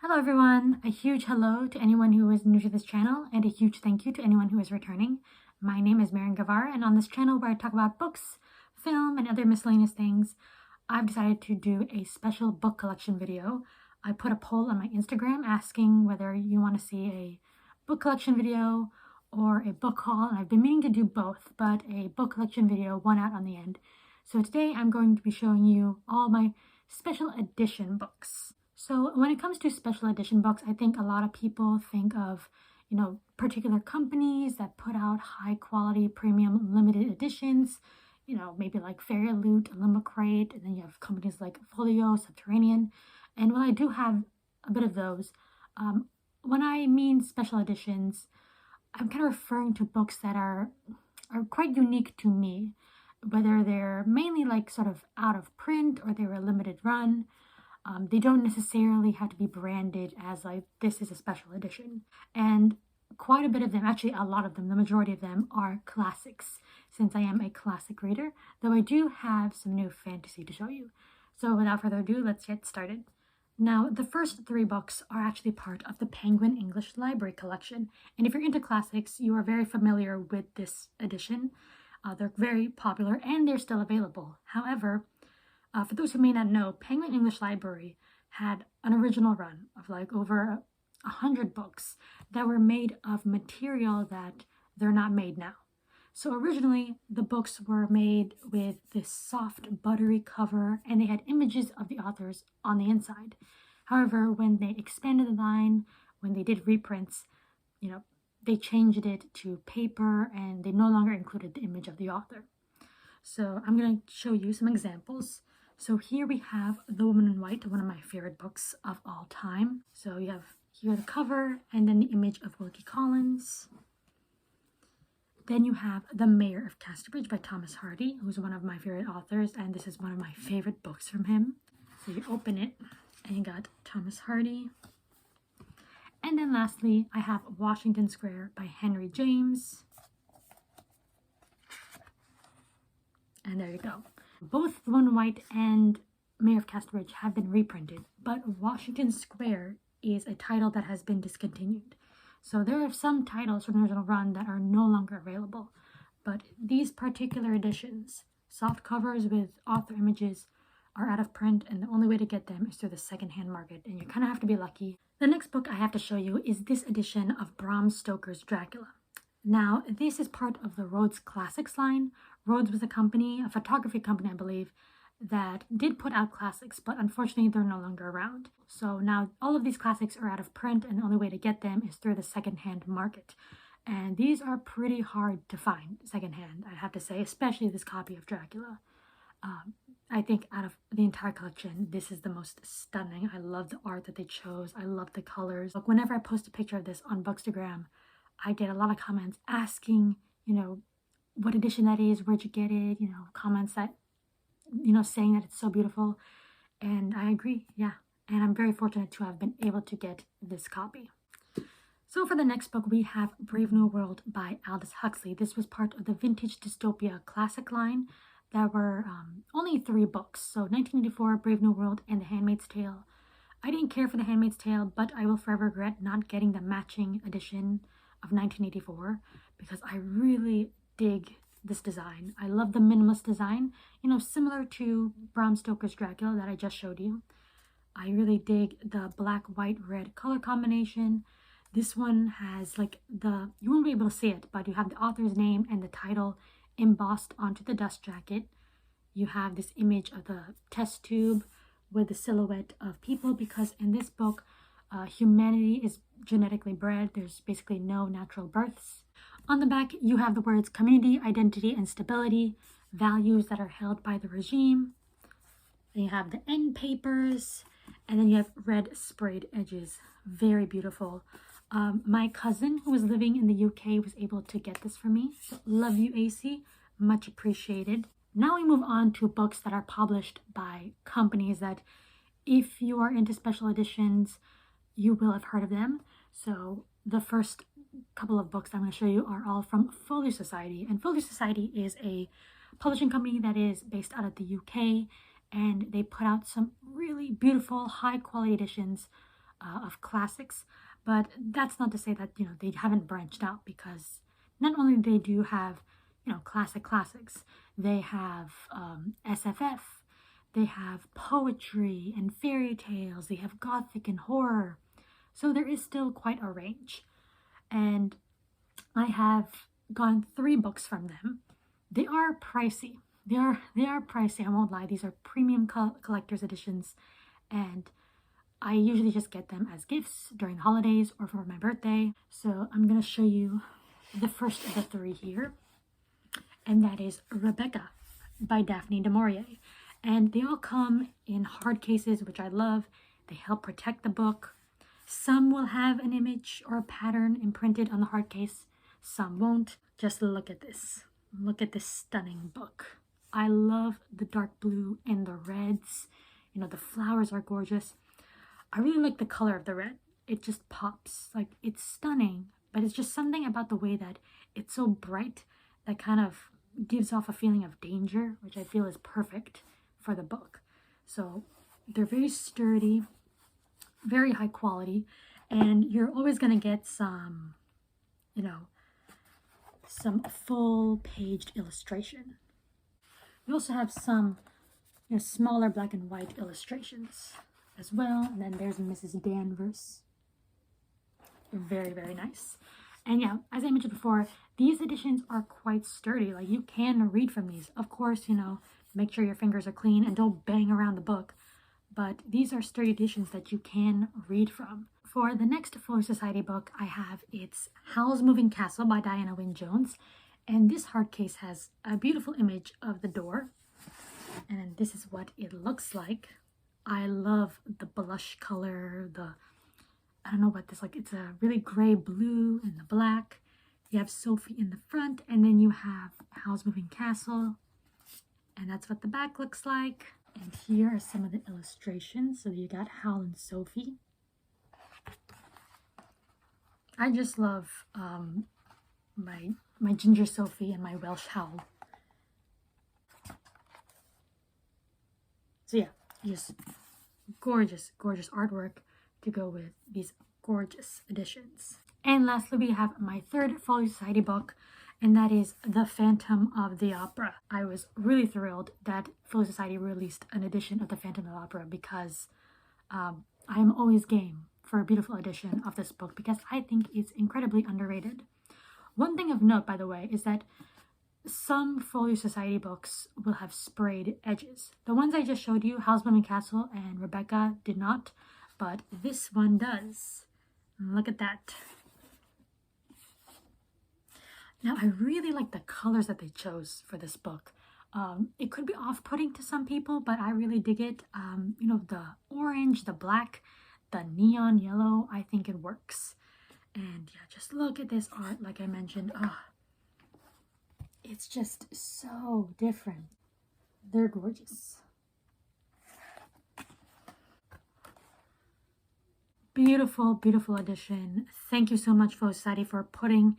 Hello everyone! A huge hello to anyone who is new to this channel and a huge thank you to anyone who is returning. My name is Marian Guevara, and on this channel where I talk about books, film, and other miscellaneous things, I've decided to do a special book collection video. I put a poll on my Instagram asking whether you want to see a book collection video or a book haul, and I've been meaning to do both, but a book collection video won out on the end. So today I'm going to be showing you all my special edition books. So when it comes to special edition books, I think a lot of people think of, particular companies that put out high quality premium limited editions, maybe like Fairy Loot, Limacrate, and then you have companies like Folio, Subterranean. And while I do have a bit of those, when I mean special editions, I'm kind of referring to books that are quite unique to me, whether they're mainly like sort of out of print or they were a limited run. They don't necessarily have to be branded as like this is a special edition. And quite a bit of them, actually a lot of them, the majority of them are classics, since I am a classic reader, though I do have some new fantasy to show you. So without further ado, let's get started. Now, the first three books are actually part of the Penguin English Library collection. And if you're into classics, you are very familiar with this edition. They're very popular and they're still available. However, for those who may not know, Penguin English Library had an original run of like over 100 books that were made of material that they're not made now. So originally, the books were made with this soft, buttery cover, and they had images of the authors on the inside. However, when they expanded the line, when they did reprints, they changed it to paper and they no longer included the image of the author. So I'm going to show you some examples. So here we have The Woman in White, one of my favorite books of all time. So you have here the cover and then the image of Wilkie Collins. Then you have The Mayor of Casterbridge by Thomas Hardy, who's one of my favorite authors, and this is one of my favorite books from him. So you open it and you got Thomas Hardy. And then lastly, I have Washington Square by Henry James. And there you go. Both The Woman in White and Mayor of Casterbridge have been reprinted, but Washington Square is a title that has been discontinued. So there are some titles from the original run that are no longer available, but these particular editions, soft covers with author images, are out of print, and the only way to get them is through the secondhand market, and you kind of have to be lucky. The next book I have to show you is this edition of Bram Stoker's Dracula. Now, this is part of the Rhodes Classics line. Rhodes was a photography company, I believe, that did put out classics, but unfortunately they're no longer around. So now all of these classics are out of print, and the only way to get them is through the secondhand market. And these are pretty hard to find secondhand, I have to say, especially this copy of Dracula. I think out of the entire collection, this is the most stunning. I love the art that they chose. I love the colors. Like whenever I post a picture of this on Bookstagram, I get a lot of comments asking, what edition that is, where'd you get it, comments that, saying that it's so beautiful. And I agree, yeah. And I'm very fortunate to have been able to get this copy. So for the next book, we have Brave New World by Aldous Huxley. This was part of the Vintage Dystopia Classic line. There were only 3 books. So 1984, Brave New World, and The Handmaid's Tale. I didn't care for The Handmaid's Tale, but I will forever regret not getting the matching edition of 1984 because I really dig this design. I love the minimalist design, similar to Bram Stoker's Dracula that I just showed you. I really dig the black, white, red color combination. This one has like you won't be able to see it, but you have the author's name and the title embossed onto the dust jacket. You have this image of the test tube with the silhouette of people, because in this book, humanity is genetically bred. There's basically no natural births. On the back, you have the words community, identity, and stability, values that are held by the regime. Then you have the end papers, and then you have red sprayed edges. Very beautiful. My cousin, who was living in the UK, was able to get this for me. So love you, AC. Much appreciated. Now we move on to books that are published by companies that, if you are into special editions, you will have heard of them. So the first couple of books I'm going to show you are all from Folio Society. And Folio Society is a publishing company that is based out of the UK, and they put out some really beautiful, high quality editions of classics. But that's not to say that, you know, they haven't branched out, because not only they do have, you know, classics, they have SFF, they have poetry and fairy tales, they have gothic and horror. So there is still quite a range. And I have gotten 3 books from them. They are pricey. They are pricey, I won't lie. These are premium collector's editions, and I usually just get them as gifts during the holidays or for my birthday. So I'm going to show you the first of the 3 here, and that is Rebecca by Daphne du Maurier. And they all come in hard cases, which I love. They help protect the book. Some will have an image or a pattern imprinted on the hard case, some won't. Just look at this. Look at this stunning book. I love the dark blue and the reds. You know, the flowers are gorgeous. I really like the color of the red. It just pops. Like, it's stunning, but it's just something about the way that it's so bright that kind of gives off a feeling of danger, which I feel is perfect for the book. So they're very sturdy, very high quality, and you're always going to get some, you know, some full paged illustration. You also have some, you know, smaller black and white illustrations as well. And then there's Mrs. Danvers. Very, very nice. And yeah, as I mentioned before, these editions are quite sturdy. Like, you can read from these. Of course, you know, make sure your fingers are clean and don't bang around the book. But these are sturdy editions that you can read from. For the next Folio Society book I have, it's Howl's Moving Castle by Diana Wynne Jones. And this hard case has a beautiful image of the door. And this is what it looks like. I love the blush color, I don't know what this, like, it's a really gray blue and the black. You have Sophie in the front, and then you have Howl's Moving Castle. And that's what the back looks like. And here are some of the illustrations. So you got Howl and Sophie. I just love my Ginger Sophie and my Welsh Howl. So yeah, just gorgeous, gorgeous artwork to go with these gorgeous editions. And lastly, we have my third Folio Society book, and that is The Phantom of the Opera. I was really thrilled that Folio Society released an edition of The Phantom of the Opera, because I am always game for a beautiful edition of this book, because I think it's incredibly underrated. One thing of note, by the way, is that some Folio Society books will have sprayed edges. The ones I just showed you, Howl's Moving Castle and Rebecca, did not, but this one does. Look at that. Now, I really like the colors that they chose for this book. It could be off-putting to some people, but I really dig it. You know, the orange, the black, the neon yellow, I think it works. And yeah, just look at this art, like I mentioned. It's just so different. They're gorgeous. Beautiful, beautiful edition. Thank you so much, Folio Society, for putting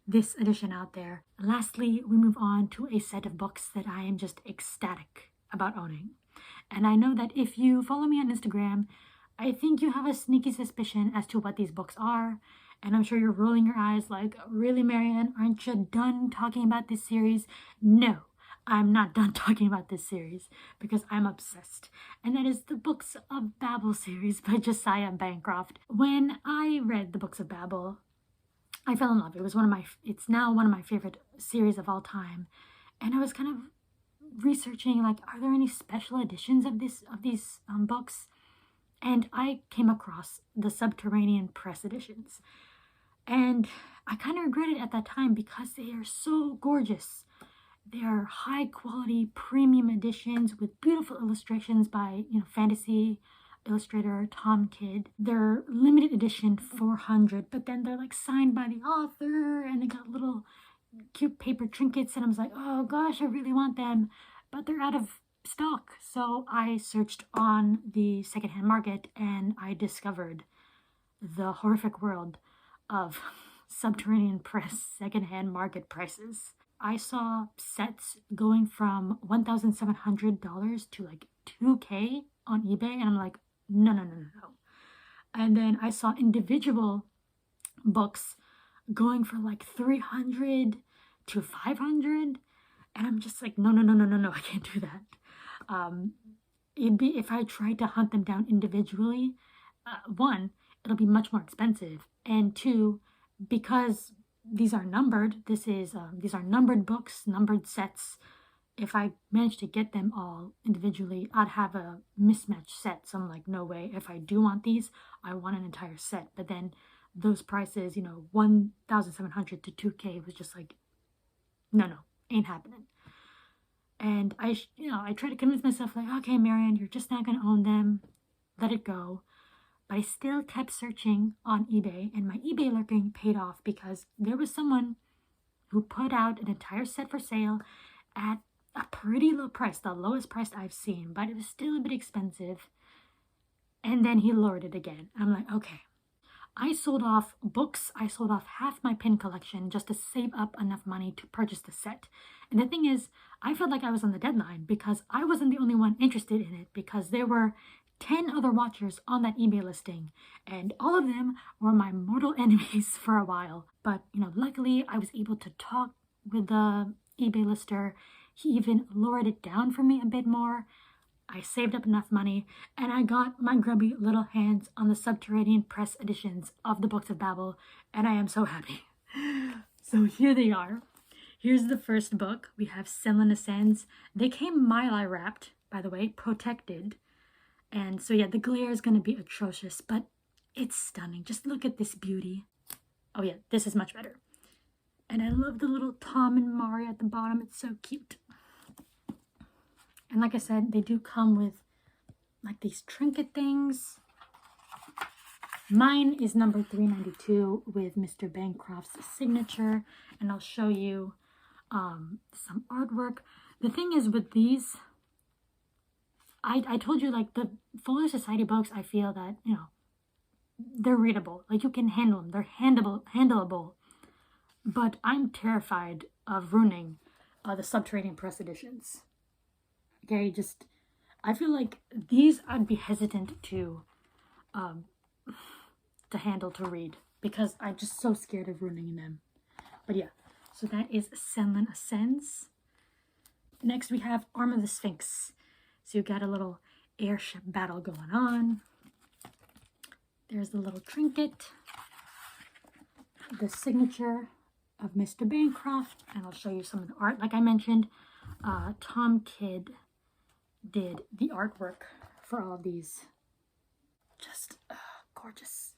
this edition out there. Lastly, we move on to a set of books that I am just ecstatic about owning. And I know that if you follow me on Instagram, I think you have a sneaky suspicion as to what these books are. And I'm sure you're rolling your eyes like, really, Marianne, aren't you done talking about this series? No, I'm not done talking about this series, because I'm obsessed. And that is the Books of Babel series by Josiah Bancroft. When I read the Books of Babel, I fell in love. It's now one of my favorite series of all time. And I was kind of researching, like, are there any special editions of these books? And I came across the Subterranean Press editions. And I kind of regret it at that time, because they are so gorgeous. They are high quality premium editions with beautiful illustrations by, you know, fantasy illustrator Tom Kidd. They're limited edition 400, but then they're like signed by the author, and they got little cute paper trinkets, and I was like, oh gosh, I really want them, but they're out of stock. So I searched on the secondhand market, and I discovered the horrific world of Subterranean Press secondhand market prices. I saw sets going from $1,700 to like $2,000 on eBay, and I'm like, no. And then I saw individual books going for like 300 to 500. And I'm just like, no, I can't do that. It'd be, if I tried to hunt them down individually, one, it'll be much more expensive. And two, because these are numbered, these are numbered books, numbered sets. If I managed to get them all individually, I'd have a mismatched set. So I'm like, no way. If I do want these, I want an entire set. But then those prices, 1,700 to 2K was just like, no, ain't happening. And I try to convince myself like, okay, Marian, you're just not going to own them. Let it go. But I still kept searching on eBay, and my eBay lurking paid off because there was someone who put out an entire set for sale at a pretty low price, the lowest price I've seen, but it was still a bit expensive. And then he lowered it again. I'm like, okay. I sold off books. I sold off half my pin collection just to save up enough money to purchase the set. And the thing is, I felt like I was on the deadline because I wasn't the only one interested in it, because there were 10 other watchers on that eBay listing, and all of them were my mortal enemies for a while. But, luckily I was able to talk with the eBay lister. He even lowered it down for me a bit more. I saved up enough money, and I got my grubby little hands on the Subterranean Press editions of the Books of Babel, and I am so happy. So here they are. Here's the first book. We have Senlin Ascends. They came Mylar wrapped, by the way, protected. And so yeah, the glare is going to be atrocious, but it's stunning. Just look at this beauty. Oh yeah, this is much better. And I love the little Tom and Mari at the bottom. It's so cute. And like I said, they do come with like these trinket things. Mine is number 392 with Mr. Bancroft's signature. And I'll show you some artwork. The thing is with these, I told you, like, the Folio Society books, I feel that, they're readable. Like, you can handle them. They're handleable. But I'm terrified of ruining the Subterranean Press editions. Okay, I feel like these I'd be hesitant to handle, to read, because I'm just so scared of ruining them. But yeah, so that is Senlin Ascends. Next we have Arm of the Sphinx. So you got a little airship battle going on. There's the little trinket, the signature of Mr. Bancroft, and I'll show you some of the art. Like I mentioned, Tom Kidd did the artwork for all of these. Just gorgeous.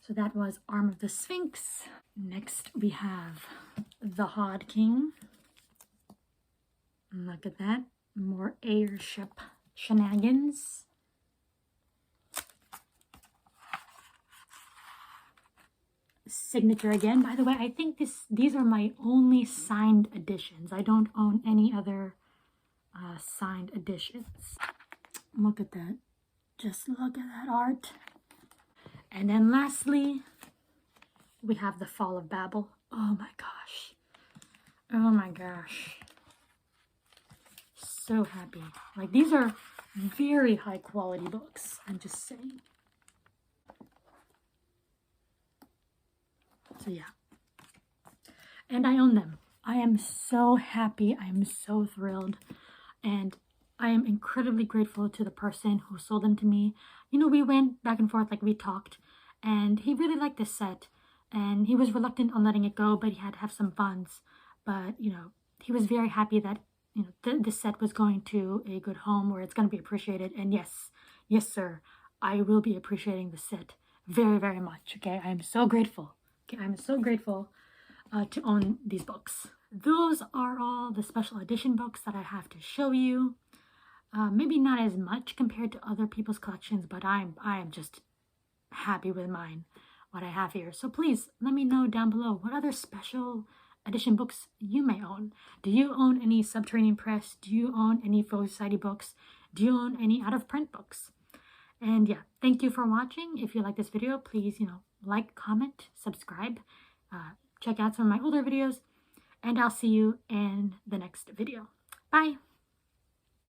So that was Arm of the Sphinx. Next we have The Hod King. Look at that. More airship shenanigans. Signature again. By the way, I think these are my only signed editions. I don't own any other signed editions. Look at that. Just look at that art. And then lastly, we have The Fall of Babel. Oh my gosh. Oh my gosh. So happy. Like, these are very high quality books, I'm just saying. So yeah. And I own them. I am so happy. I am so thrilled. And I am incredibly grateful to the person who sold them to me. We went back and forth, like we talked, and he really liked this set. And he was reluctant on letting it go, but he had to have some funds. But, he was very happy that, the set was going to a good home where it's going to be appreciated. And yes, sir, I will be appreciating the set very, very much. Okay, I am so grateful. Okay, I'm so grateful to own these books. Those are all the special edition books that I have to show you. Maybe not as much compared to other people's collections, but I am just happy with mine, what I have here. So please let me know down below what other special edition books you may own. Do you own any Subterranean Press? Do you own any Folio Society books? Do you own any out-of-print books? And yeah, thank you for watching. If you like this video, please, like, comment, subscribe, check out some of my older videos, and I'll see you in the next video. Bye!